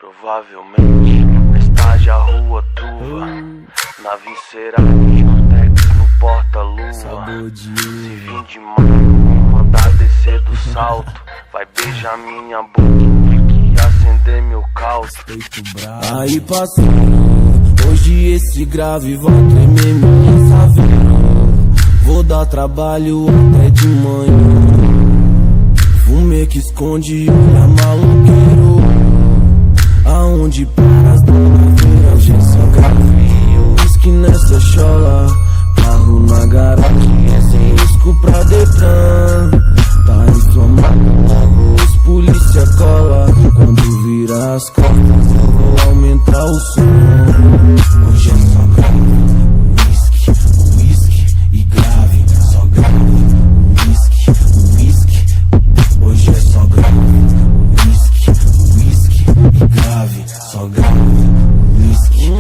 Provavelmente na estágio a rua turva, na visceral, discoteca no porta-luva. Se vir de mano, mandar descer do salto, vai beijar minha boca que acender meu caldo. Aí passou, hoje esse grave vai tremer minha savena. Vou dar trabalho até de manhã. Fumê que esconde olha maloqueiro. Aonde para as donas viram gente só grave. Whisky nessa chola, carro na garagem, é sem risco pra Detran. Tá inflamado, os polícia cola. Quando virar as costas eu vou aumentar o som. Hoje é só grave, whisky e grave, só grave, whisky. Hoje é só grave, whisky e grave, só grave, whisky.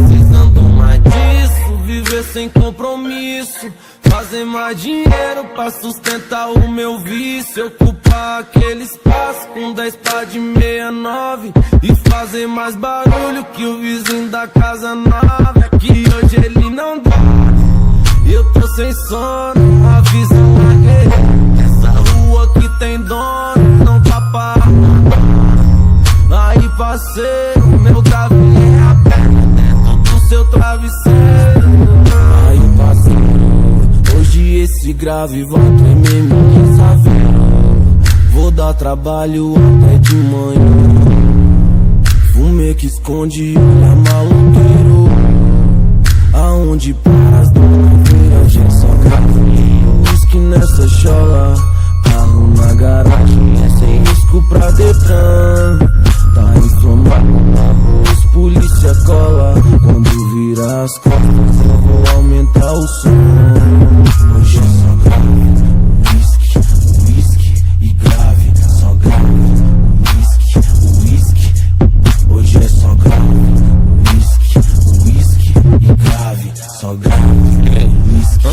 Vocês andam mais disso, viver sem compromisso, fazer mais dinheiro pra sustentar o meu vício. Ocupar aquele espaço com 10 pá de 69 e fazer mais barulho que o vizinho da casa nova. É que hoje ele não dá, eu tô sem sono, avisa lá ele. Essa rua que tem dono não tá parado. Aí parceiro, meu grave é a perna dentro do seu travesseiro. Aí parceiro, hoje esse grave vai tremer minha savena. Vou dar trabalho até de manhã. Fumê que esconde olha maloqueiro. Aonde para as donas viram gente só grave. Whisky nessa chola, carro na garagem, é sem risco pra Detran. Tá inflamado, os polícia cola. Quando virar as costas eu vou aumentar o som. Hoje é só grave, whisky e grave, só grave, whisky. Hoje é só grave, whisky e grave, só grave, whisky.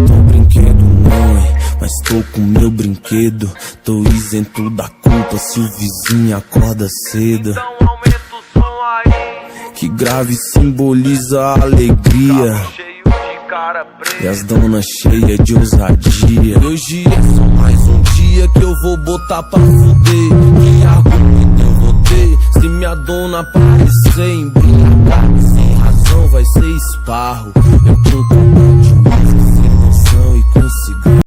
Tô brinquedo não, mas tô com meu brinquedo. Tô isento da culpa se o vizinho acorda cedo. Então aumenta o som aí, Que grave simboliza a alegria cheio de cara preta. e as donas cheias de ousadia. Hoje é só mais um dia que eu vou botar pra fuder. Que argumento eu vou ter se minha dona aparecer embriagada? Sem razão vai ser esparro. Eu tô com